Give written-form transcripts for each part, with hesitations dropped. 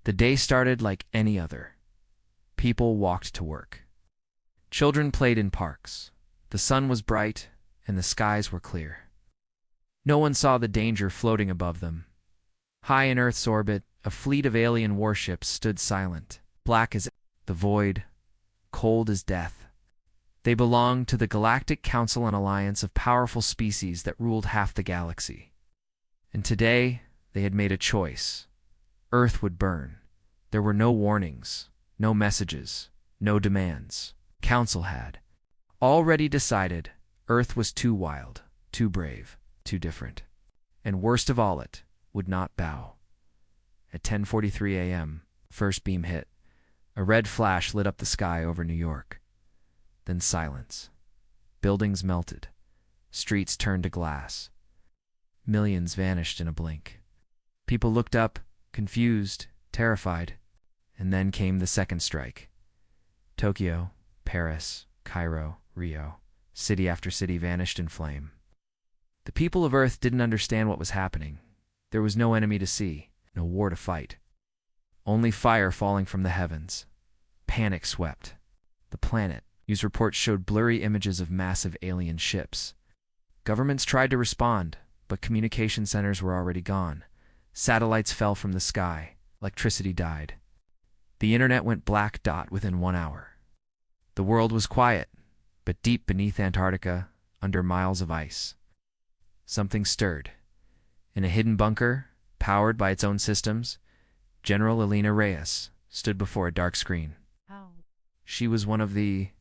The day started like any other. People walked to work. Children played in parks. The sun was bright, and the skies were clear. No one saw the danger floating above them. High in Earth's orbit, a fleet of alien warships stood silent, black as the void, cold as death. They belonged to the Galactic Council, an alliance of powerful species that ruled half the galaxy. And today, they had made a choice. Earth would burn. There were no warnings, no messages, no demands. Council had already decided Earth was too wild, too brave, too different. And worst of all, it would not bow. At 10:43 a.m., first beam hit. A red flash lit up the sky over New York. Then silence. Buildings melted. Streets turned to glass. Millions vanished in a blink. People looked up, confused, terrified. And then came the second strike. Tokyo, Paris, Cairo, Rio. City after city vanished in flame. The people of Earth didn't understand what was happening. There was no enemy to see, no war to fight. Only fire falling from the heavens. Panic swept the planet. News reports showed blurry images of massive alien ships. Governments tried to respond, but communication centers were already gone. Satellites fell from the sky. Electricity died. The internet went black dot within 1 hour. The world was quiet, but deep beneath Antarctica, under miles of ice, something stirred. In a hidden bunker, powered by its own systems, General Elena Reyes stood before a dark screen. She was one of the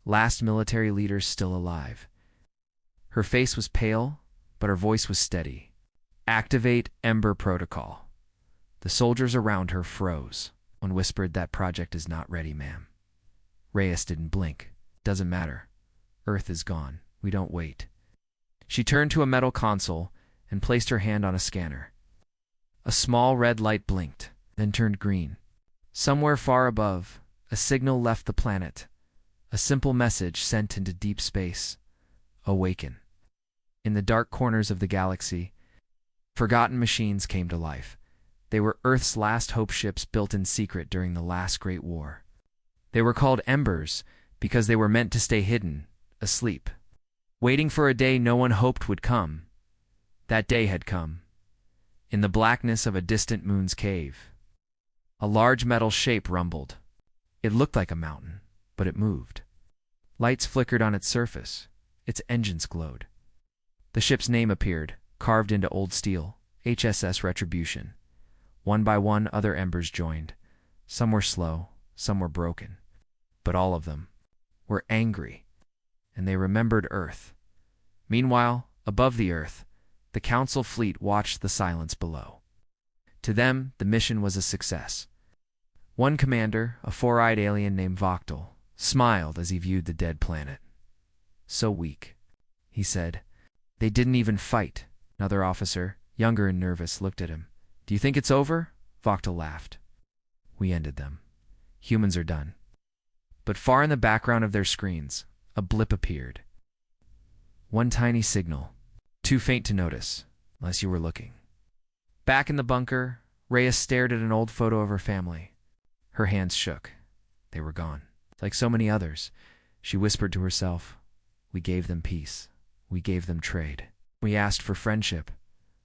last military leaders still alive. Her face was pale, but her voice was steady. Activate Ember Protocol. The soldiers around her froze. One whispered, "That project is not ready, ma'am." Reyes didn't blink. "Doesn't matter. Earth is gone. We don't wait." She turned to a metal console and placed her hand on a scanner. A small red light blinked, then turned green. Somewhere far above, a signal left the planet. A simple message sent into deep space. Awaken. In the dark corners of the galaxy, forgotten machines came to life. They were Earth's last hope ships built in secret during the last Great War. They were called Embers because they were meant to stay hidden, asleep, waiting for a day no one hoped would come. That day had come. In the blackness of a distant moon's cave, a large metal shape rumbled. It looked like a mountain, but it moved. Lights flickered on its surface. Its engines glowed. The ship's name appeared, carved into old steel, HSS Retribution. One by one, other embers joined. Some were slow, some were broken. But all of them were angry, and they remembered Earth. Meanwhile, above the Earth, the Council fleet watched the silence below. To them, the mission was a success. One commander, a four-eyed alien named Voctal, smiled as he viewed the dead planet. "So weak," he said. "They didn't even fight." Another officer, younger and nervous, looked at him. "Do you think it's over?" Voctal laughed. "We ended them. Humans are done." But far in the background of their screens, a blip appeared. One tiny signal, too faint to notice, unless you were looking. Back in the bunker, Reyes stared at an old photo of her family. Her hands shook. They were gone. Like so many others, she whispered to herself, "We gave them peace. We gave them trade. We asked for friendship."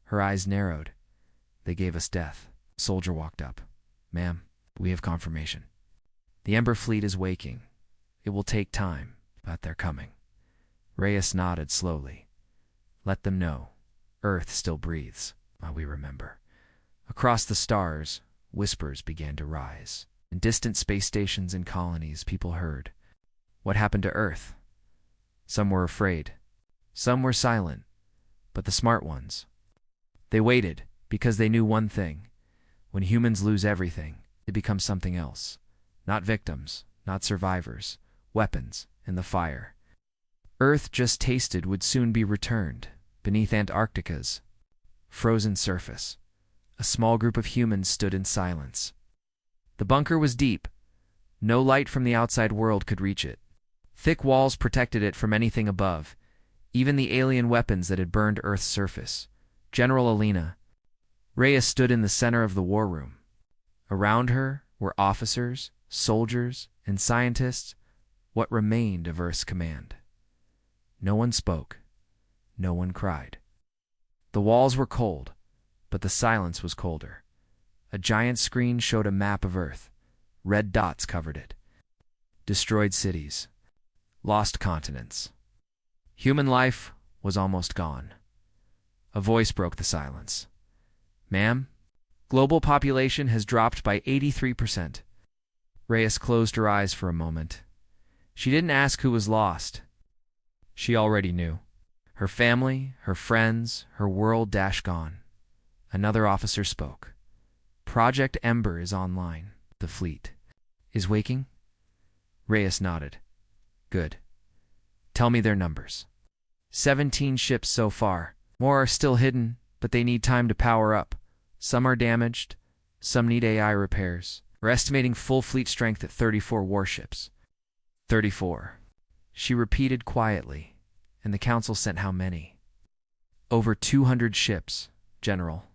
Her eyes narrowed. "They gave us death." A soldier walked up. "Ma'am, we have confirmation. The Ember fleet is waking. It will take time, but they're coming." Reyes nodded slowly. "Let them know. Earth still breathes, while we remember." Across the stars, whispers began to rise. In distant space stations and colonies, people heard. What happened to Earth? Some were afraid. Some were silent. But the smart ones, they waited because they knew one thing. When humans lose everything, they become something else. Not victims, not survivors, weapons in the fire. Earth just tasted would soon be returned beneath Antarctica's frozen surface. A small group of humans stood in silence. The bunker was deep. No light from the outside world could reach it. Thick walls protected it from anything above, even the alien weapons that had burned Earth's surface. General Elena Reyes stood in the center of the war room. Around her were officers, soldiers, and scientists, what remained of Earth's command. No one spoke. No one cried. The walls were cold, but the silence was colder. A giant screen showed a map of Earth. Red dots covered it. Destroyed cities. Lost continents. Human life was almost gone. A voice broke the silence. "Ma'am, global population has dropped by 83%. Reyes closed her eyes for a moment. She didn't ask who was lost. She already knew. Her family, her friends, her world gone. Another officer spoke. "Project Ember is online. The fleet is waking?" Reyes nodded. "Good. Tell me their numbers." 17 ships so far. More are still hidden, but they need time to power up. Some are damaged. Some need AI repairs. We're estimating full fleet strength at 34 warships. 34. She repeated quietly, and the council sent how many? Over 200 ships, General.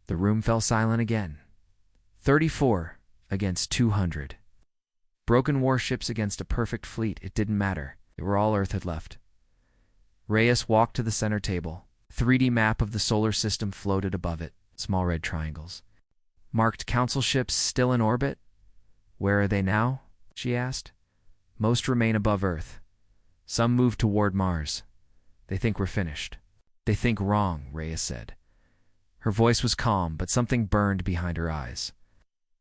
The room fell silent again. 34 against 200. Broken warships against a perfect fleet, it didn't matter. They were all Earth had left. Reyes walked to the center table. 3D map of the solar system floated above it, small red triangles. Marked council ships still in orbit? "Where are they now?" she asked. "Most remain above Earth. Some move toward Mars. They think we're finished." "They think wrong," Reyes said. Her voice was calm, but something burned behind her eyes.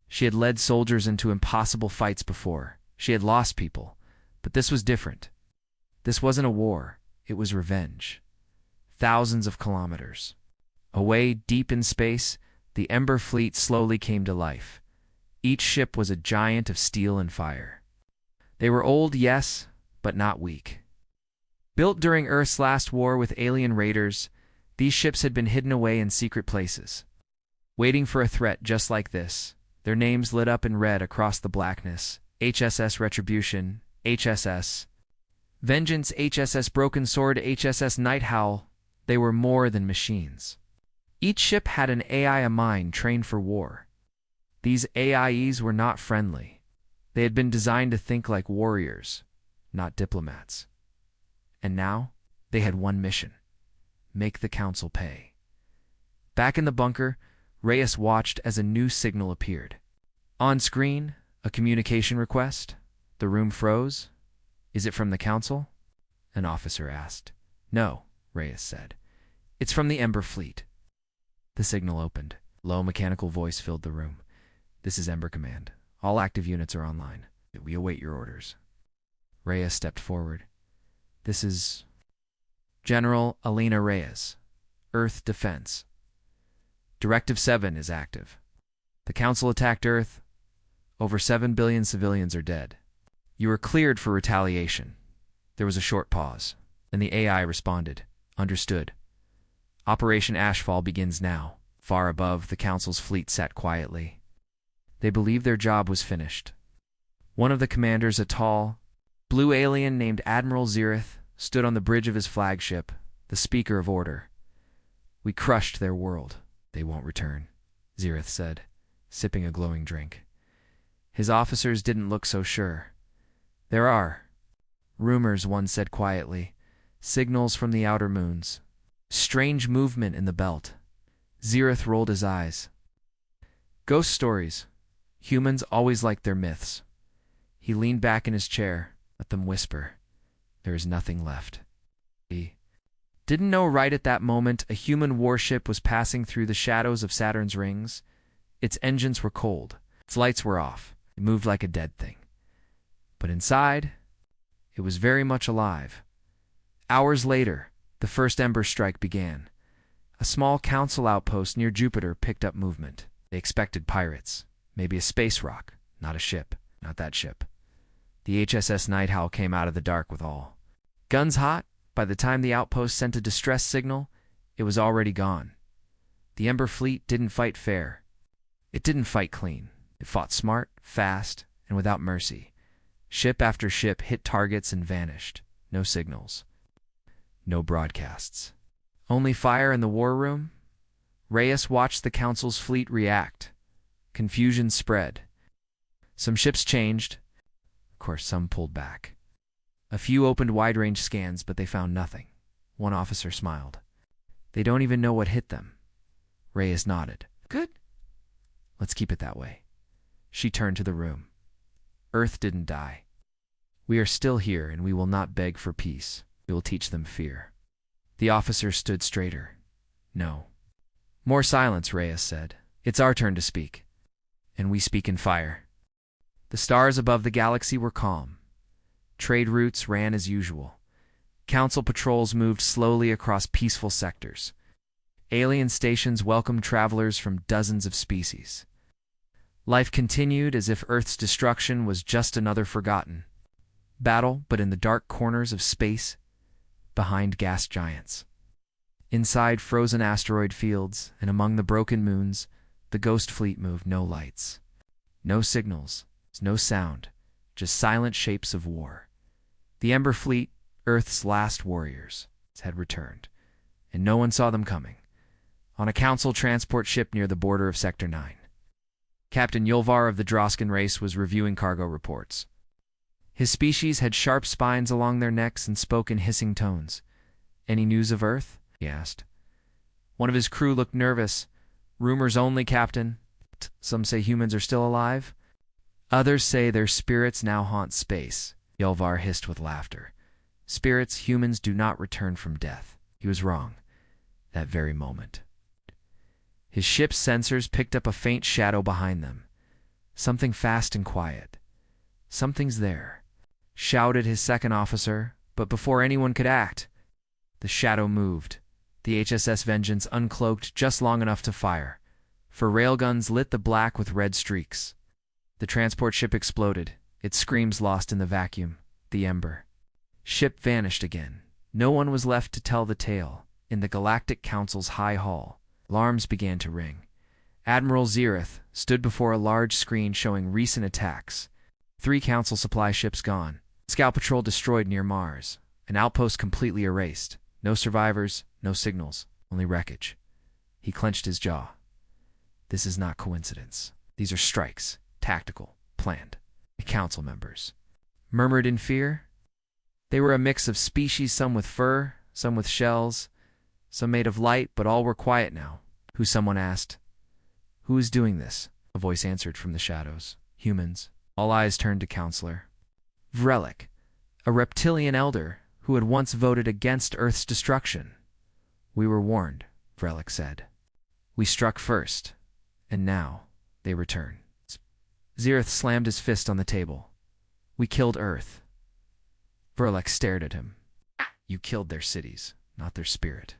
She had led soldiers into impossible fights before. She had lost people, but this was different. This wasn't a war, it was revenge. Thousands of kilometers. Away, deep in space, the Ember fleet slowly came to life. Each ship was a giant of steel and fire. They were old, yes, but not weak. Built during Earth's last war with alien raiders, these ships had been hidden away in secret places, waiting for a threat just like this. Their names lit up in red across the blackness. HSS Retribution, HSS Vengeance, HSS Broken Sword, HSS Night Howl. They were more than machines. Each ship had an AI mind trained for war. These AIs were not friendly. They had been designed to think like warriors, not diplomats. And now, they had one mission: make the council pay. Back in the bunker, Reyes watched as a new signal appeared. On screen, a communication request. The room froze. "Is it from the council?" an officer asked. "No," Reyes said. "It's from the Ember fleet." The signal opened. Low mechanical voice filled the room. "This is Ember Command. All active units are online. We await your orders." Reyes stepped forward. "This is General Elena Reyes, Earth Defense. Directive 7 is active. The Council attacked Earth. Over 7 billion civilians are dead. You were cleared for retaliation." There was a short pause. Then the AI responded. "Understood. Operation Ashfall begins now." Far above, the Council's fleet sat quietly. They believed their job was finished. One of the commanders, a tall, blue alien named Admiral Zirith, stood on the bridge of his flagship, the speaker of order. "We crushed their world. They won't return," Zirith said, sipping a glowing drink. His officers didn't look so sure. "There are rumors," one said quietly. "Signals from the outer moons. Strange movement in the belt." Zirith rolled his eyes. "Ghost stories. Humans always liked their myths." He leaned back in his chair. "Let them whisper. There is nothing left." He didn't know right at that moment a human warship was passing through the shadows of Saturn's rings. Its engines were cold. Its lights were off. It moved like a dead thing. But inside, it was very much alive. Hours later, the first Ember strike began. A small council outpost near Jupiter picked up movement. They expected pirates. Maybe a space rock. Not a ship. Not that ship. The HSS Night Howl came out of the dark with all guns hot. By the time the outpost sent a distress signal, it was already gone. The Ember fleet didn't fight fair. It didn't fight clean. It fought smart, fast, and without mercy. Ship after ship hit targets and vanished. No signals. No broadcasts. Only fire in the war room. Reyes watched the Council's fleet react. Confusion spread. Some ships changed. Of course, some pulled back. A few opened wide-range scans, but they found nothing. One officer smiled. They don't even know what hit them. Reyes nodded. Good. Let's keep it that way. She turned to the room. Earth didn't die. We are still here, and we will not beg for peace. We will teach them fear. The officer stood straighter. No. More silence, Reyes said. It's our turn to speak. And we speak in fire. The stars above the galaxy were calm. Trade routes ran as usual. Council patrols moved slowly across peaceful sectors. Alien stations welcomed travelers from dozens of species. Life continued as if Earth's destruction was just another forgotten battle, but in the dark corners of space, behind gas giants. Inside frozen asteroid fields and among the broken moons, the Ghost Fleet moved. No lights, no signals, no sound, just silent shapes of war. The Ember Fleet, Earth's last warriors, had returned, and no one saw them coming. On a council transport ship near the border of Sector 9. Captain Yulvar of the Droskin race was reviewing cargo reports. His species had sharp spines along their necks and spoke in hissing tones. Any news of Earth? He asked. One of his crew looked nervous. Rumors only, Captain. Some say humans are still alive. Others say their spirits now haunt space. Yulvar hissed with laughter. Spirits, humans do not return from death. He was wrong. That very moment. His ship's sensors picked up a faint shadow behind them. Something fast and quiet. Something's there, shouted his second officer, but before anyone could act, the shadow moved. The HSS Vengeance uncloaked just long enough to fire, for railguns lit the black with red streaks. The transport ship exploded, its screams lost in the vacuum. The Ember ship vanished again. No one was left to tell the tale. In the Galactic Council's high hall, alarms began to ring. Admiral Zereth stood before a large screen showing recent attacks. 3 Council supply ships gone. Scout patrol destroyed near Mars. An outpost completely erased. No survivors, no signals, only wreckage. He clenched his jaw. This is not coincidence. These are strikes, tactical, planned. The council members murmured in fear. They were a mix of species, some with fur, some with shells, some made of light, but all were quiet now. Who? Someone asked. Who is doing this? A voice answered from the shadows. Humans. All eyes turned to Counselor Vrellick, a reptilian elder who had once voted against Earth's destruction. We were warned, Vrellick said. We struck first, and now they return. Zereth slammed his fist on the table. We killed Earth. Vrellick stared at him. You killed their cities, not their spirit.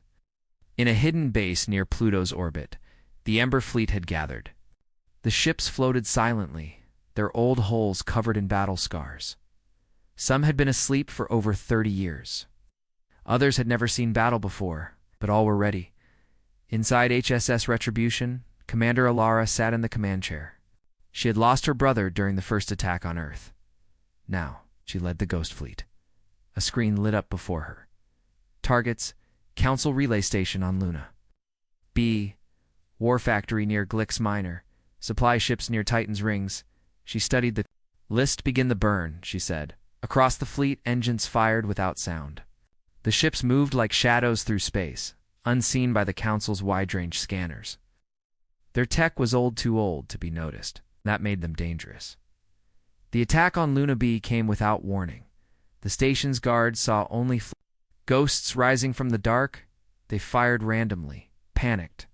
In a hidden base near Pluto's orbit, the Ember Fleet had gathered. The ships floated silently, their old hulls covered in battle scars. Some had been asleep for over 30 years. Others had never seen battle before, but all were ready. Inside HSS Retribution, Commander Alara sat in the command chair. She had lost her brother during the first attack on Earth. Now, she led the Ghost Fleet. A screen lit up before her. Targets, Council Relay Station on Luna. B. War Factory near Glix Minor. Supply ships near Titan's Rings. She studied the list. Begin the burn, she said. Across the fleet, engines fired without sound. The ships moved like shadows through space, unseen by the Council's wide-range scanners. Their tech was too old to be noticed. That made them dangerous. The attack on Luna B came without warning. The station's guards saw only ghosts rising from the dark. They fired randomly, panicked.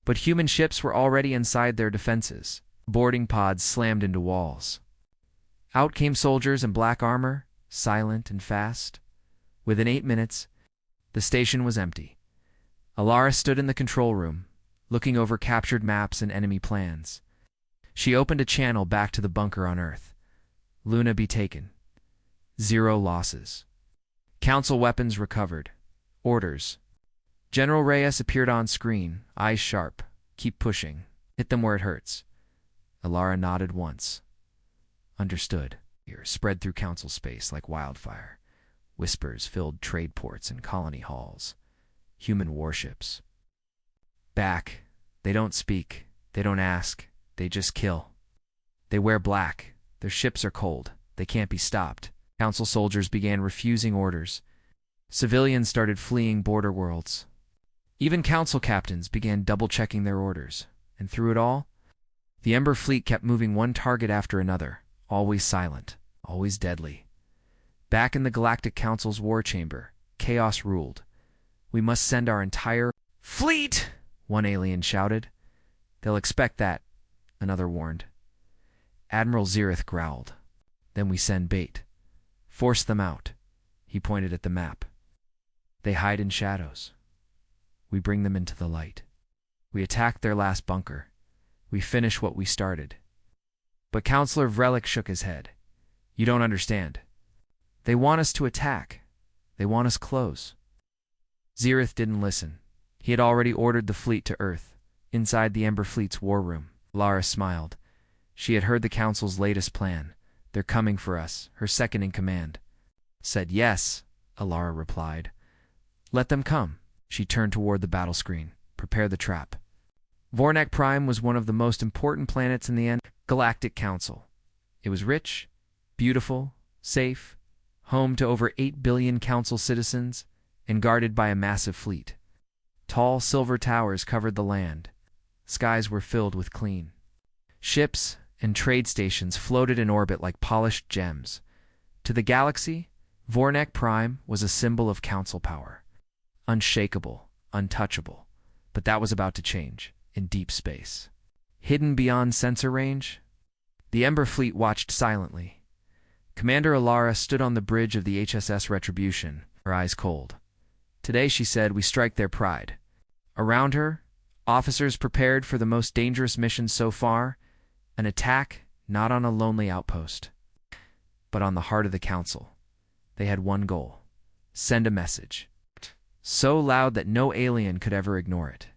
But human ships were already inside their defenses. Boarding pods slammed into walls. Out came soldiers in black armor, silent and fast. Within 8 minutes, the station was empty. Alara stood in the control room, looking over captured maps and enemy plans. She opened a channel back to the bunker on Earth. Luna be taken. 0 losses. Council weapons recovered. Orders. General Reyes appeared on screen, eyes sharp. Keep pushing. Hit them where it hurts. Alara nodded once. Understood. Fear spread through council space like wildfire. Whispers filled trade ports and colony halls. Human warships. Back. They don't speak. They don't ask. They just kill. They wear black. Their ships are cold. They can't be stopped. Council soldiers began refusing orders. Civilians started fleeing border worlds. Even council captains began double-checking their orders. And through it all, the Ember fleet kept moving one target after another, always silent, always deadly. Back in the Galactic Council's war chamber, chaos ruled. "We must send our entire fleet," one alien shouted. "They'll expect that," another warned. Admiral Zereth growled. "Then we send bait. Force them out." He pointed at the map. "They hide in shadows. We bring them into the light. We attack their last bunker. We finish what we started." But Counselor Vrelick shook his head. "You don't understand. They want us to attack. They want us close." Zereth didn't listen. He had already ordered the fleet to Earth, inside the Ember fleet's war room. Lara smiled. She had heard the Council's latest plan. "They're coming for us," her second-in-command said. "Yes," Alara replied. "Let them come." She turned toward the battle screen. "Prepare the trap." Vornak Prime was one of the most important planets in the Galactic Council. It was rich, beautiful, safe, home to over 8 billion Council citizens, and guarded by a massive fleet. Tall silver towers covered the land. Skies were filled with clean ships, and trade stations floated in orbit like polished gems. To the galaxy, Vornak Prime was a symbol of Council power. Unshakable, untouchable. But that was about to change, in deep space. Hidden beyond sensor range, the Ember fleet watched silently. Commander Alara stood on the bridge of the HSS Retribution, her eyes cold. Today, she said, we strike their pride. Around her, officers prepared for the most dangerous mission so far, an attack not on a lonely outpost, but on the heart of the Council. They had one goal: send a message, so loud that no alien could ever ignore it.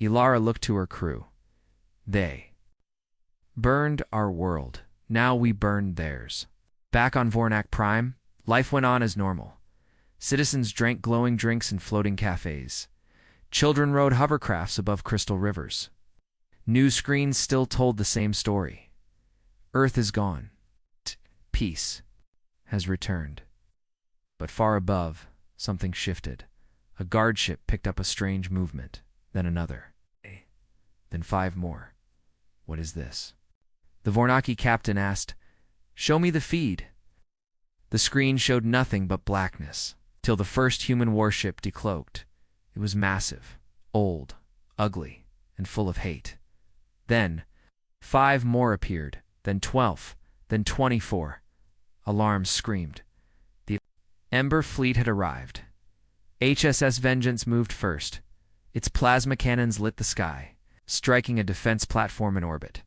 Ilara looked to her crew. They burned our world. Now we burned theirs. Back on Vornak Prime, life went on as normal. Citizens drank glowing drinks in floating cafes. Children rode hovercrafts above crystal rivers. News screens still told the same story. Earth is gone. Peace has returned. But far above, something shifted. A guard ship picked up a strange movement, then another. Then 5 more. What is this? The Vornaki captain asked, "Show me the feed." The screen showed nothing but blackness, till the first human warship decloaked. It was massive, old, ugly, and full of hate. Then 5 more appeared, then 12, then 24. Alarms screamed. The Ember fleet had arrived. HSS Vengeance moved first. Its plasma cannons lit the sky, striking a defense platform in orbit.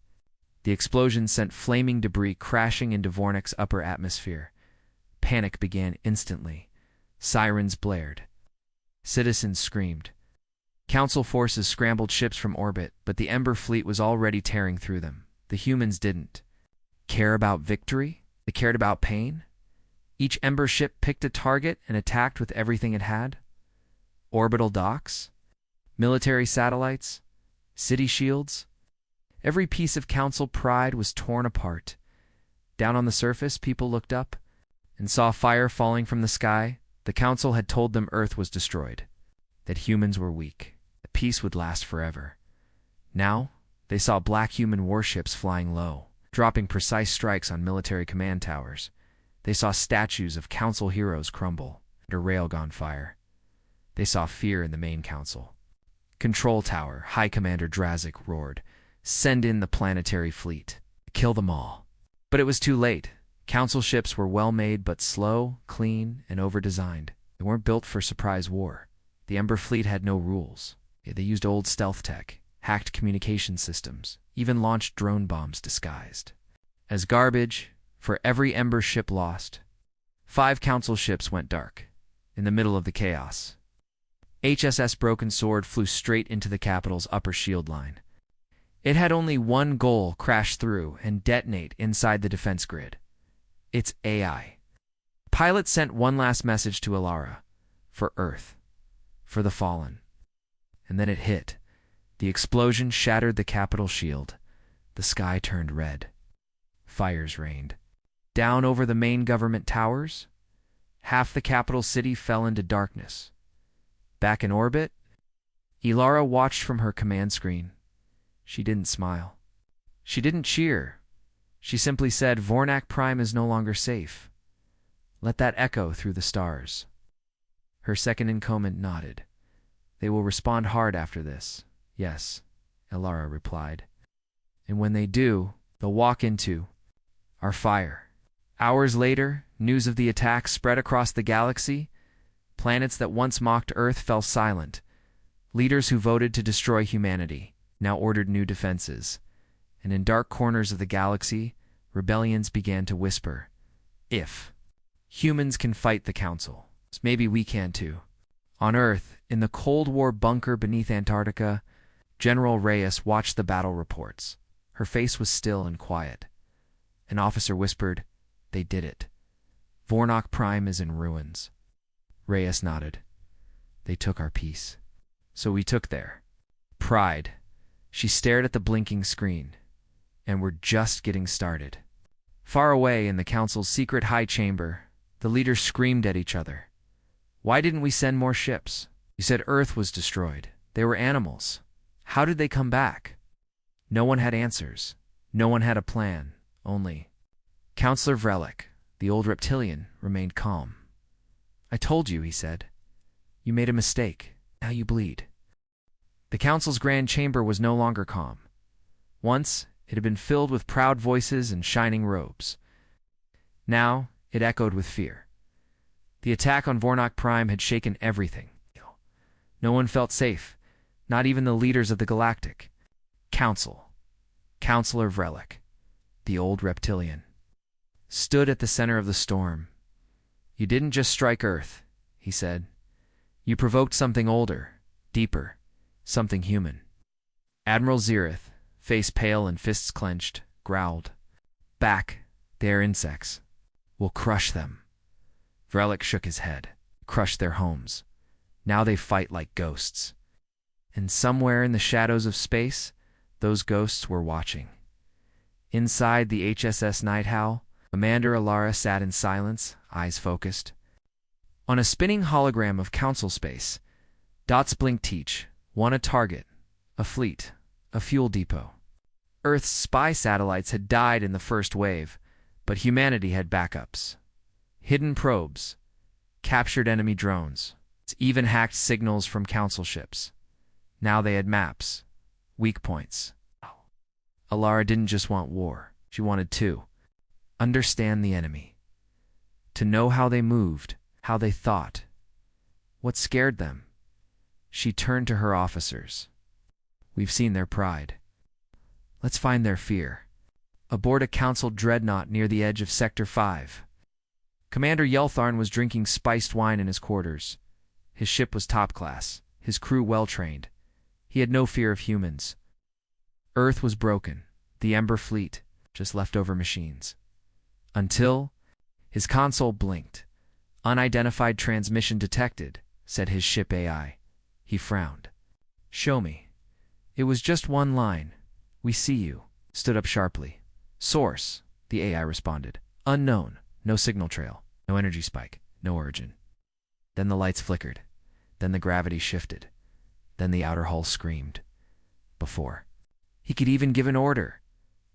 The explosion sent flaming debris crashing into Vornak's upper atmosphere. Panic began instantly. Sirens blared. Citizens screamed. Council forces scrambled ships from orbit, but the Ember fleet was already tearing through them. The humans didn't care about victory. They cared about pain. Each Ember ship picked a target and attacked with everything it had. Orbital docks, military satellites, city shields. Every piece of Council pride was torn apart. Down on the surface, people looked up and saw fire falling from the sky. The Council had told them Earth was destroyed, that humans were weak, that peace would last forever. Now, they saw black human warships flying low, dropping precise strikes on military command towers. They saw statues of Council heroes crumble under railgun fire. They saw fear in the main Council. Control Tower, High Commander Drazik roared, "Send in the planetary fleet. Kill them all." But it was too late. Council ships were well-made but slow, clean, and over-designed. They weren't built for surprise war. The Ember fleet had no rules. They used old stealth tech, hacked communication systems, even launched drone bombs disguised as garbage. For every Ember ship lost, 5 Council ships went dark, in the middle of the chaos. HSS Broken Sword flew straight into the capital's upper shield line. It had only one goal: crash through and detonate inside the defense grid. Its AI. Pilot sent one last message to Alara. For Earth. For the fallen. And then it hit. The explosion shattered the capital shield. The sky turned red. Fires rained. Down over the main government towers, half the capital city fell into darkness. Back in orbit, Ilara watched from her command screen. She didn't smile. She didn't cheer. She simply said, "Vornak Prime is no longer safe." Let that echo through the stars. Her second in command nodded. "They will respond hard after this." "Yes," Ilara replied. "And when they do, they'll walk into our fire." Hours later, news of the attack spread across the galaxy. Planets that once mocked Earth fell silent. Leaders who voted to destroy humanity now ordered new defenses. And in dark corners of the galaxy, rebellions began to whisper, "If humans can fight the Council, maybe we can too." On Earth, in the Cold War bunker beneath Antarctica, General Reyes watched the battle reports. Her face was still and quiet. An officer whispered, "They did it. Vornak Prime is in ruins." Reyes nodded. "They took our peace. So we took their pride." She stared at the blinking screen. "And we're just getting started." Far away in the Council's secret high chamber, the leaders screamed at each other. "Why didn't we send more ships? You said Earth was destroyed. They were animals. How did they come back?" No one had answers. No one had a plan. Only Counselor Vrelick, the old reptilian, remained calm. "I told you," he said. "You made a mistake. Now you bleed." The Council's grand chamber was no longer calm. Once, it had been filled with proud voices and shining robes. Now, it echoed with fear. The attack on Vornak Prime had shaken everything. No one felt safe, not even the leaders of the Galactic Council. Counselor Vrelick, the old reptilian, stood at the center of the storm. "You didn't just strike Earth," he said. "You provoked something older, deeper, something human." Admiral Zirith, face pale and fists clenched, growled, "Back, they are insects. We'll crush them." Vrelick shook his head. "Crush their homes. Now they fight like ghosts." And somewhere in the shadows of space, those ghosts were watching. Inside the HSS Night Owl, Commander Ilara sat in silence, eyes focused. On a spinning hologram of Council space, dots blinked each, one a target, a fleet, a fuel depot. Earth's spy satellites had died in the first wave, but humanity had backups. Hidden probes, captured enemy drones, even hacked signals from Council ships. Now they had maps, weak points. Ilara didn't just want war. She wanted to understand the enemy, to know how they moved, how they thought, what scared them. She turned to her officers. "We've seen their pride. Let's find their fear." Aboard a Council dreadnought near the edge of Sector 5, Commander Yeltharn was drinking spiced wine in his quarters. His ship was top class, his crew well-trained. He had no fear of humans. Earth was broken, the Ember fleet, just leftover machines. Until his console blinked. "Unidentified transmission detected," said his ship AI. He frowned. "Show me." It was just one line. "We see you." Stood up sharply. "Source," the AI responded. "Unknown. No signal trail. No energy spike. No origin." Then the lights flickered. Then the gravity shifted. Then the outer hull screamed. Before he could even give an order,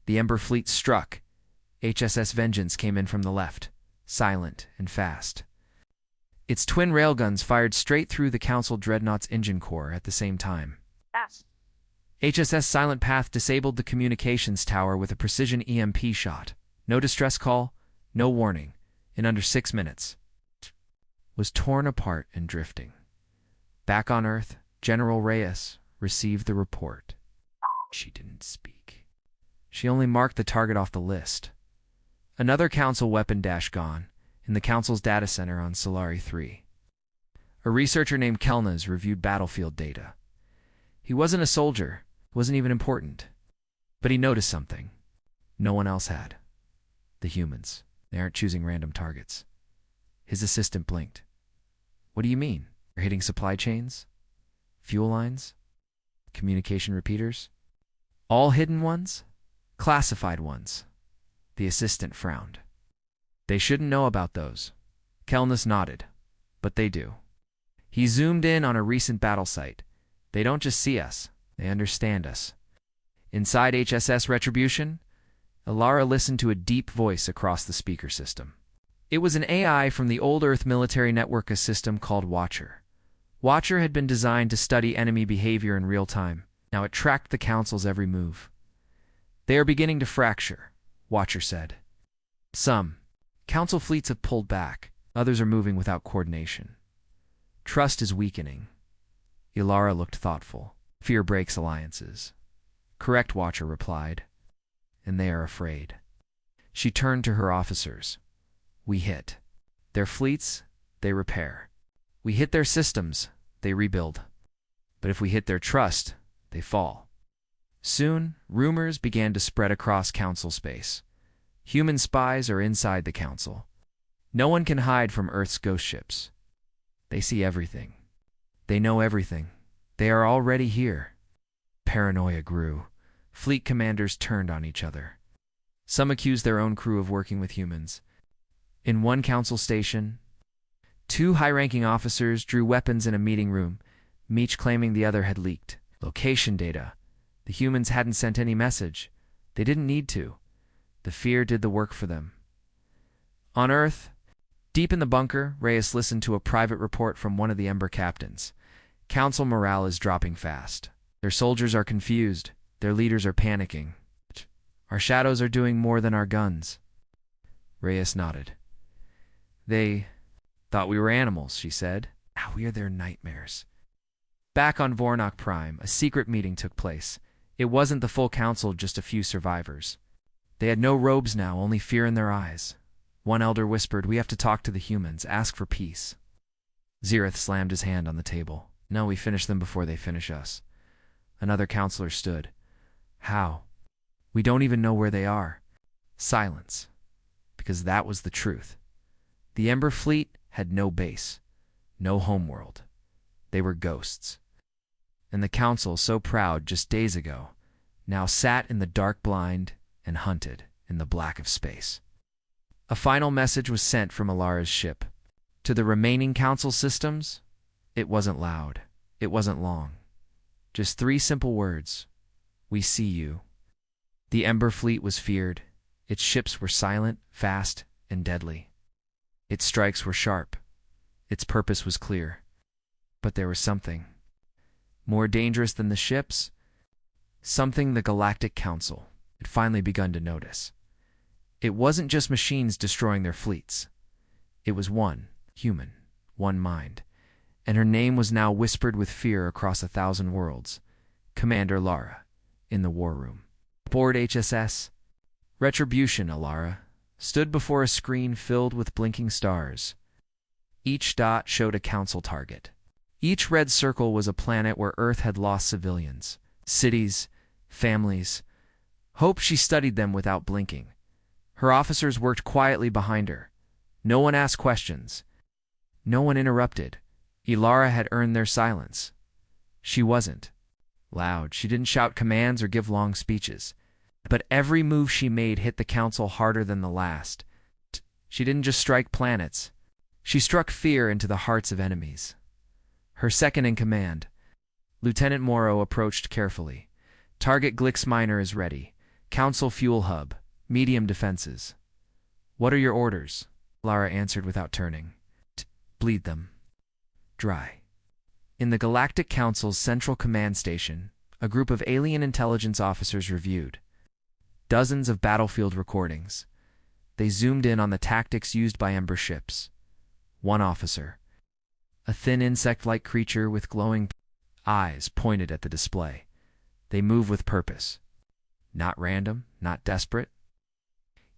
the Ember fleet struck. HSS Vengeance came in from the left, silent and fast. Its twin railguns fired straight through the Council dreadnought's engine core at the same time. HSS Silent Path disabled the communications tower with a precision EMP shot. No distress call, no warning. In under 6 minutes, was torn apart and drifting. Back on Earth, General Reyes received the report. She didn't speak. She only marked the target off the list. Another Council weapon dash gone, in the Council's data center on Solari 3. A researcher named Kelnaz reviewed battlefield data. He wasn't a soldier, wasn't even important. But he noticed something no one else had. The humans. They aren't choosing random targets. His assistant blinked. "What do you mean? They're hitting supply chains? Fuel lines? Communication repeaters? All hidden ones?" Classified ones. The assistant frowned. They shouldn't know about those. Kelnus nodded. But they do. He zoomed in on a recent battle site. They don't just see us, they understand us. Inside HSS Retribution, Alara listened to a deep voice across the speaker system. It was an AI from the old Earth military network system called Watcher. Watcher had been designed to study enemy behavior in real time. Now it tracked the Council's every move. They are beginning to fracture, Watcher said. Some Council fleets have pulled back. Others are moving without coordination. Trust is weakening. Ilara looked thoughtful. Fear breaks alliances. Correct, Watcher replied. And they are afraid. She turned to her officers. We hit their fleets, they repair. We hit their systems, they rebuild. But if we hit their trust, they fall. Soon, rumors began to spread across Council space. Human spies are inside the Council. No one can hide from Earth's ghost ships. They see everything. They know everything. They are already here. Paranoia grew. Fleet commanders turned on each other. Some accused their own crew of working with humans. In one Council station, 2 high-ranking officers drew weapons in a meeting room, each claiming the other had leaked location data. The humans hadn't sent any message. They didn't need to. The fear did the work for them. On Earth, deep in the bunker, Reyes listened to a private report from one of the Ember captains. Council morale is dropping fast. Their soldiers are confused. Their leaders are panicking. Our shadows are doing more than our guns. Reyes nodded. They thought we were animals, she said. Now we are their nightmares. Back on Vornok Prime, a secret meeting took place. It wasn't the full council, just a few survivors. They had no robes now, only fear in their eyes. One elder whispered, "We have to talk to the humans, ask for peace." Zereth slammed his hand on the table. "No, we finish them before they finish us." Another counselor stood. "How? We don't even know where they are." Silence. Because that was the truth. The Ember Fleet had no base, no homeworld. They were ghosts. And the Council, so proud just days ago, now sat in the dark blind and hunted in the black of space. A final message was sent from Alara's ship. To the remaining Council systems, it wasn't loud. It wasn't long. Just 3 simple words. We see you. The Ember Fleet was feared. Its ships were silent, fast, and deadly. Its strikes were sharp. Its purpose was clear. But there was something more dangerous than the ships, something the Galactic Council had finally begun to notice. It wasn't just machines destroying their fleets. It was one human, one mind, and her name was now whispered with fear across 1,000 worlds. Commander Lara, in the war room. Aboard HSS Retribution, Alara stood before a screen filled with blinking stars. Each dot showed a council target. Each red circle was a planet where Earth had lost civilians, cities, families. Hope she studied them without blinking. Her officers worked quietly behind her. No one asked questions. No one interrupted. Ilara had earned their silence. She wasn't loud. She didn't shout commands or give long speeches. But every move she made hit the Council harder than the last. She didn't just strike planets. She struck fear into the hearts of enemies. Her second-in-command, Lieutenant Morrow, approached carefully. Target Glix Minor is ready. Council fuel hub. Medium defenses. What are your orders? Lara answered without turning. Bleed them. Dry. In the Galactic Council's Central Command Station, a group of alien intelligence officers reviewed dozens of battlefield recordings. They zoomed in on the tactics used by Ember ships. One officer, a thin insect-like creature with glowing eyes, pointed at the display. They move with purpose. Not random, not desperate.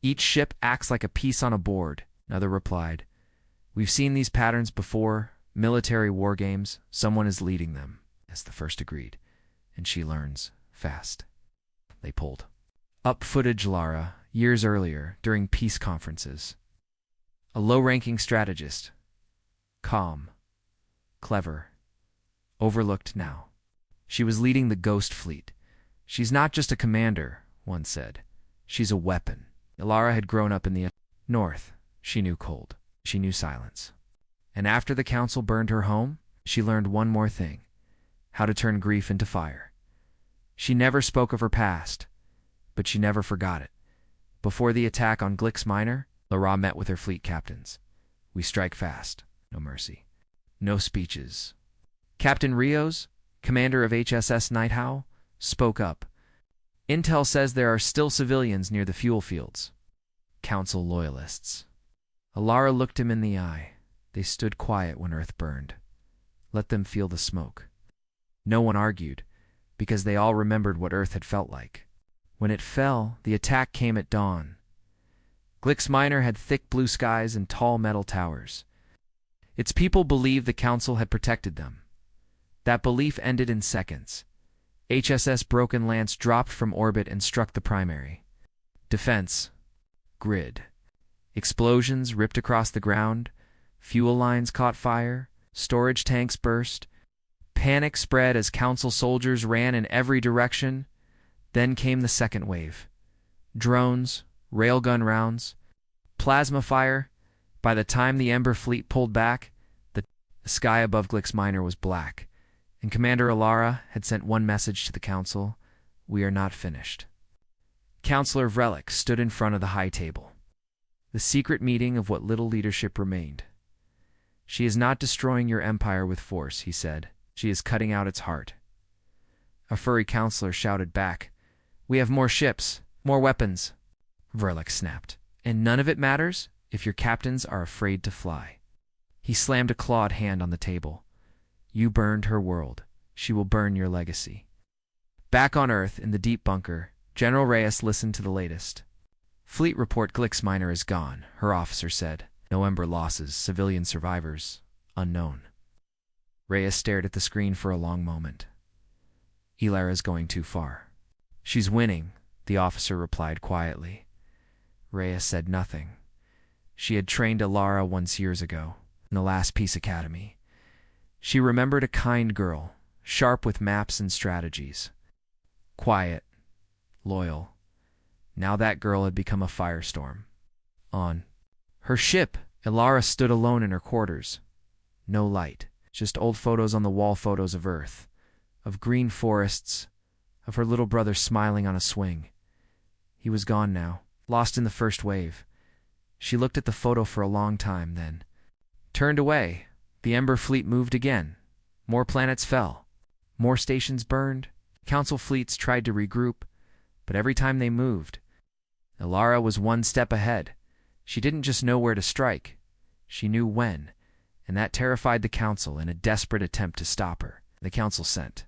Each ship acts like a piece on a board, another replied. We've seen these patterns before. Military war games. Someone is leading them, as the first agreed. And she learns fast. They pulled up footage Lara, years earlier, during peace conferences. A low-ranking strategist. Calm. Clever. Overlooked now. She was leading the Ghost Fleet. She's not just a commander, one said. She's a weapon. Ilara had grown up in the north. She knew cold. She knew silence. And after the council burned her home, she learned one more thing: how to turn grief into fire. She never spoke of her past, but she never forgot it. Before the attack on Glix Minor, Lara met with her fleet captains. We strike fast. No mercy. No speeches. Captain Rios, commander of HSS Nightowl, spoke up. Intel says there are still civilians near the fuel fields. Council loyalists. Ilara looked him in the eye. They stood quiet when Earth burned. Let them feel the smoke. No one argued, because they all remembered what Earth had felt like. When it fell, the attack came at dawn. Glix Minor had thick blue skies and tall metal towers. Its people believed the Council had protected them. That belief ended in seconds. HSS Broken Lance dropped from orbit and struck the primary defense grid. Explosions ripped across the ground. Fuel lines caught fire. Storage tanks burst. Panic spread as Council soldiers ran in every direction. Then came the second wave. Drones, railgun rounds, plasma fire. By the time the Ember fleet pulled back, the sky above Glix Minor was black, and Commander Ilara had sent one message to the Council: we are not finished. Councillor Vrelick stood in front of the high table. The secret meeting of what little leadership remained. She is not destroying your empire with force, he said. She is cutting out its heart. A furry councillor shouted back, we have more ships, more weapons. Vrelick snapped. And none of it matters if your captains are afraid to fly. He slammed a clawed hand on the table. You burned her world. She will burn your legacy. Back on Earth, in the deep bunker, General Reyes listened to the latest. Fleet report Glix Minor is gone, her officer said. No Ember losses, civilian survivors, unknown. Reyes stared at the screen for a long moment. Ilara's going too far. She's winning, the officer replied quietly. Reyes said nothing. She had trained Ilara once years ago, in the Last Peace Academy. She remembered a kind girl, sharp with maps and strategies. Quiet, loyal. Now that girl had become a firestorm. On her ship, Ilara stood alone in her quarters. No light, just old photos on the wall, photos of Earth, of green forests, of her little brother smiling on a swing. He was gone now, lost in the first wave. She looked at the photo for a long time, then turned away. The Ember fleet moved again. More planets fell. More stations burned. Council fleets tried to regroup, but every time they moved, Ilara was one step ahead. She didn't just know where to strike. She knew when, and that terrified the Council in a desperate attempt to stop her. The Council sent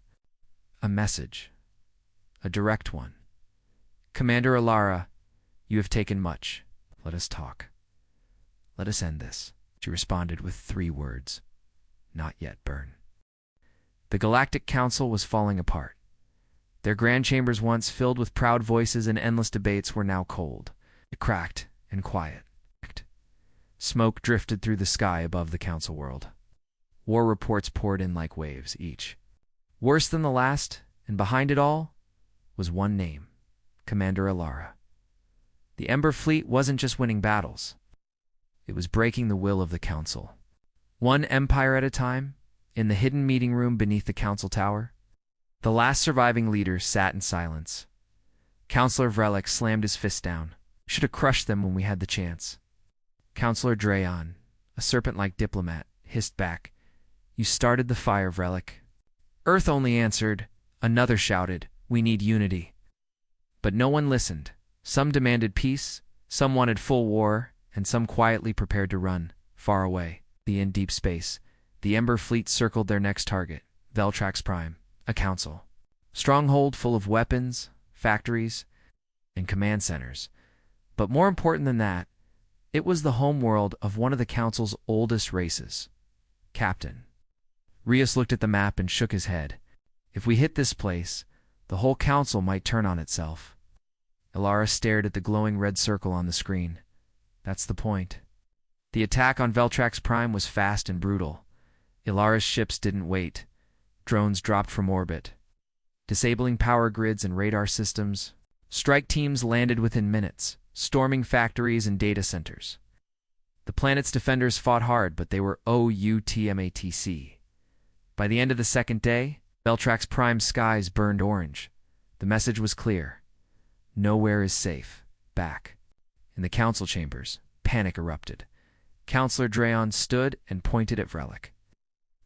a message, a direct one. Commander Ilara, you have taken much. Let us talk. Let us end this. She responded with 3 words. Not yet, burn. The Galactic Council was falling apart. Their grand chambers, once filled with proud voices and endless debates, were now cold, cracked, and quiet. Smoke drifted through the sky above the Council world. War reports poured in like waves, each worse than the last, and behind it all was one name: Commander Ilara. The Ember fleet wasn't just winning battles. It was breaking the will of the Council. One empire at a time, in the hidden meeting room beneath the Council Tower, the last surviving leader sat in silence. Councillor Vrelick slammed his fist down. Should have crushed them when we had the chance. Councillor Drayon, a serpent-like diplomat, hissed back, You started the fire, Vrelick. Earth only answered. Another shouted, We need unity. But no one listened. Some demanded peace, some wanted full war, and some quietly prepared to run, far away. In deep space, the Ember fleet circled their next target, Veltrax Prime, a council stronghold full of weapons, factories, and command centers. But more important than that, it was the homeworld of one of the Council's oldest races. Captain Rios looked at the map and shook his head. If we hit this place, the whole Council might turn on itself. Ilara stared at the glowing red circle on the screen. That's the point. The attack on Veltrax Prime was fast and brutal. Ilara's ships didn't wait. Drones dropped from orbit, disabling power grids and radar systems. Strike teams landed within minutes, storming factories and data centers. The planet's defenders fought hard, but they were outmatc. By the end of the second day, Veltrax Prime's skies burned orange. The message was clear. Nowhere is safe. Back. In the council chambers, panic erupted. Counselor Drayon stood and pointed at Vrelic.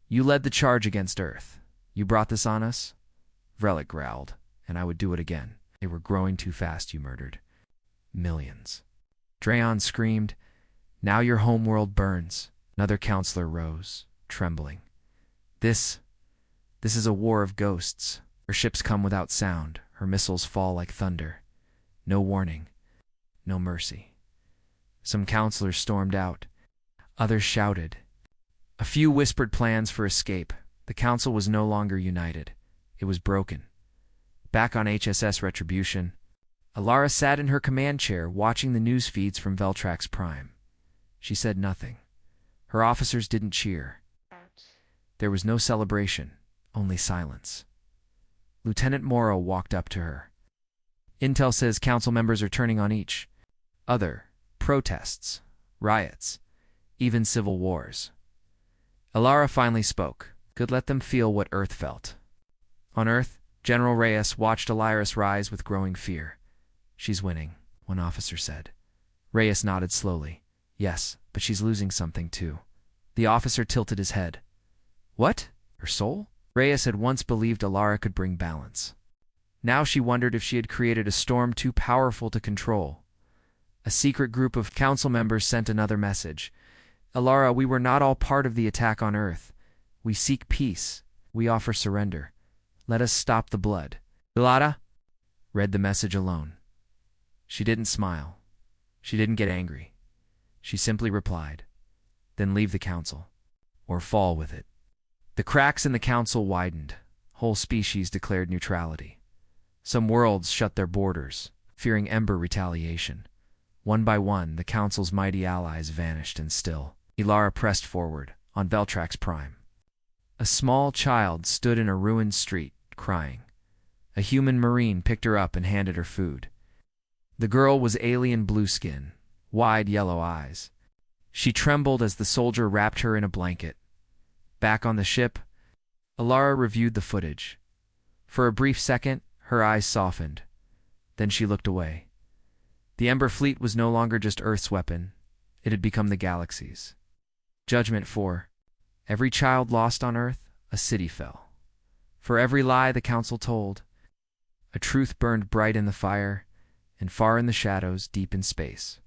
You led the charge against Earth. You brought this on us? Vrelic growled, and I would do it again. They were growing too fast, you murdered. Millions. Drayon screamed, now your homeworld burns. Another counselor rose, trembling. This is a war of ghosts. Her ships come without sound. Her missiles fall like thunder. No warning. No mercy. Some counselors stormed out. Others shouted. A few whispered plans for escape. The council was no longer united. It was broken. Back on HSS Retribution, Alara sat in her command chair watching the news feeds from Veltrax Prime. She said nothing. Her officers didn't cheer. There was no celebration, only silence. Lieutenant Morrow walked up to her. Intel says council members are turning on each other. Protests, riots, even civil wars. Alara finally spoke. Could let them feel what Earth felt. On Earth, General Reyes watched Aliris rise with growing fear. She's winning, one officer said. Reyes nodded slowly. Yes, but she's losing something too. The officer tilted his head. What? Her soul? Reyes had once believed Alara could bring balance. Now she wondered if she had created a storm too powerful to control. A secret group of council members sent another message. Alara, we were not all part of the attack on Earth. We seek peace. We offer surrender. Let us stop the blood. Ilada read the message alone. She didn't smile. She didn't get angry. She simply replied, then leave the council, or fall with it. The cracks in the council widened. Whole species declared neutrality. Some worlds shut their borders, fearing Ember retaliation. One by one, the council's mighty allies vanished, and still, Ilara pressed forward, on Veltrax Prime. A small child stood in a ruined street, crying. A human marine picked her up and handed her food. The girl was alien blue skin, wide yellow eyes. She trembled as the soldier wrapped her in a blanket. Back on the ship, Alara reviewed the footage. For a brief second, her eyes softened. Then she looked away. The Ember fleet was no longer just Earth's weapon. It had become the galaxy's. Judgment 4. Every child lost on Earth, a city fell. For every lie the council told, a truth burned bright in the fire, and far in the shadows, deep in space.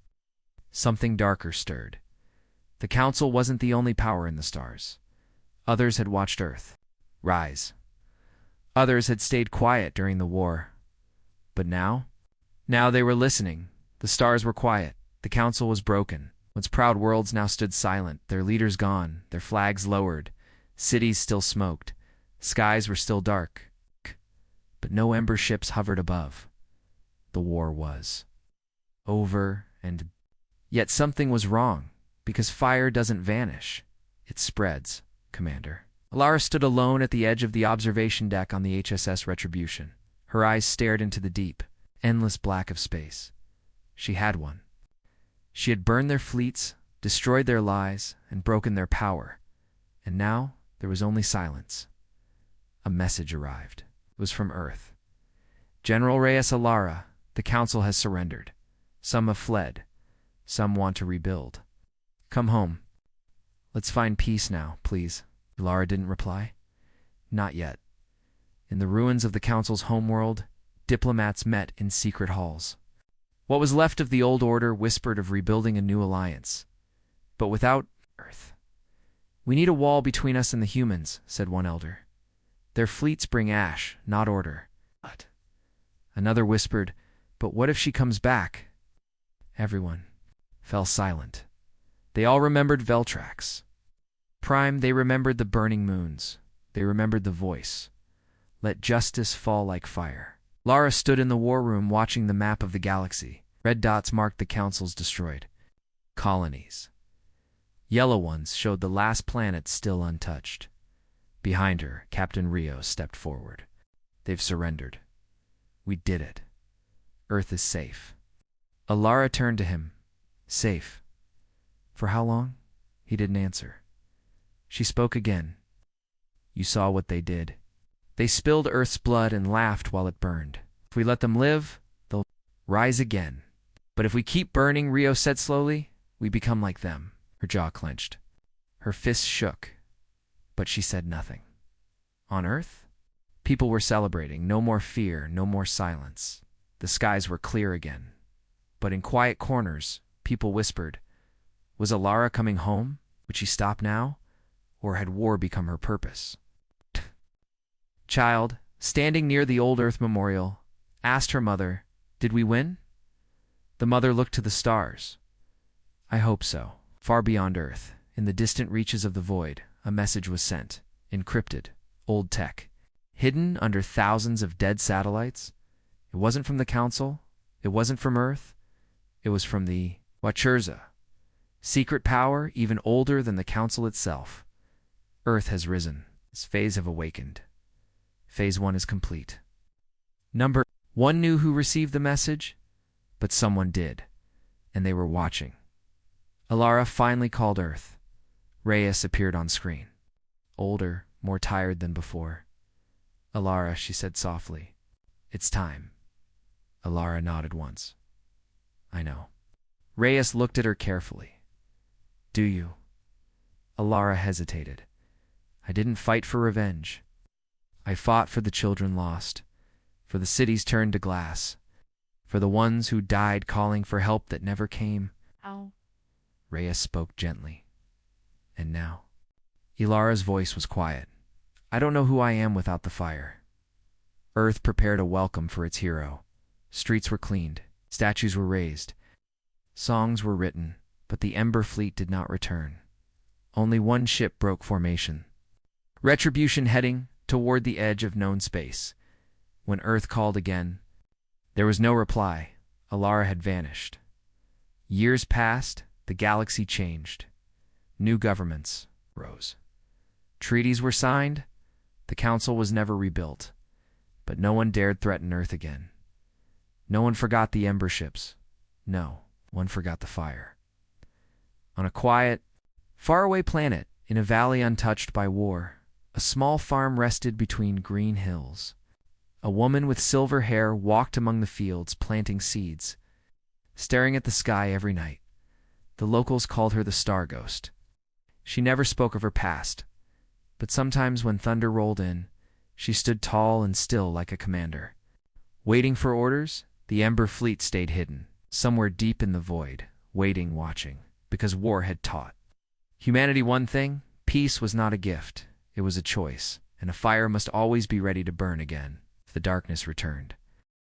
Something darker stirred. The council wasn't the only power in the stars. Others had watched Earth rise. Others had stayed quiet during the war. But now they were listening. The stars were quiet. The council was broken. Once proud worlds now stood silent, their leaders gone, their flags lowered. Cities still smoked. Skies were still dark. But no Ember ships hovered above. The war was over, and yet something was wrong, because fire doesn't vanish. It spreads, Commander. Alara stood alone at the edge of the observation deck on the HSS Retribution. Her eyes stared into the deep, endless black of space. She had one. She had burned their fleets, destroyed their lies, and broken their power. And now there was only silence. A message arrived. It was from Earth. General Reyes Alara, the council has surrendered. Some have fled. Some want to rebuild. Come home. Let's find peace now, please. Alara didn't reply. Not yet. In the ruins of the council's homeworld, diplomats met in secret halls. What was left of the old order whispered of rebuilding a new alliance. But without Earth. We need a wall between us and the humans, said one elder. Their fleets bring ash, not order. But another whispered, but what if she comes back? Everyone fell silent. They all remembered Veltrax Prime. They remembered the burning moons. They remembered the voice. Let justice fall like fire. Lara stood in the war room watching the map of the galaxy. Red dots marked the council's destroyed colonies. Yellow ones showed the last planet still untouched. Behind her, Captain Rio stepped forward. They've surrendered. We did it. Earth is safe. Alara turned to him. Safe. For how long? He didn't answer. She spoke again. You saw what they did. They spilled Earth's blood and laughed while it burned. If we let them live, they'll rise again. But if we keep burning, Rio said slowly, we become like them. Her jaw clenched. Her fists shook. But she said nothing. On Earth, people were celebrating. No more fear, no more silence. The skies were clear again. But in quiet corners, people whispered, was Alara coming home? Would she stop now? Or had war become her purpose? Child, standing near the old Earth memorial, asked her mother, did we win? The mother looked to the stars. I hope so. Far beyond Earth, in the distant reaches of the void, a message was sent, encrypted, old tech, hidden under thousands of dead satellites. It wasn't from the Council. It wasn't from Earth. It was from the Wachurza. Secret power even older than the Council itself. Earth has risen. Its phase have awakened. Phase 1 is complete. Number 1 knew who received the message, but someone did, and they were watching. Alara finally called Earth. Reyes appeared on screen. Older, more tired than before. Alara, she said softly. It's time. Alara nodded once. I know. Reyes looked at her carefully. Do you? Alara hesitated. I didn't fight for revenge. I fought for the children lost, for the cities turned to glass, for the ones who died calling for help that never came. Ow. Reyes spoke gently. And now? Ilara's voice was quiet. I don't know who I am without the fire. Earth prepared a welcome for its hero. Streets were cleaned. Statues were raised. Songs were written, but the Ember Fleet did not return. Only one ship broke formation. Retribution heading toward the edge of known space. When Earth called again, there was no reply. Alara had vanished. Years passed, the galaxy changed. New governments rose. Treaties were signed. The Council was never rebuilt. But no one dared threaten Earth again. No one forgot the Ember ships. No, one forgot the fire. On a quiet, faraway planet, in a valley untouched by war, a small farm rested between green hills. A woman with silver hair walked among the fields, planting seeds, staring at the sky every night. The locals called her the Star Ghost. She never spoke of her past, but sometimes when thunder rolled in, she stood tall and still like a commander. Waiting for orders, the Ember Fleet stayed hidden, somewhere deep in the void, waiting, watching, because war had taught humanity one thing: peace was not a gift. It was a choice, and a fire must always be ready to burn again if the darkness returned.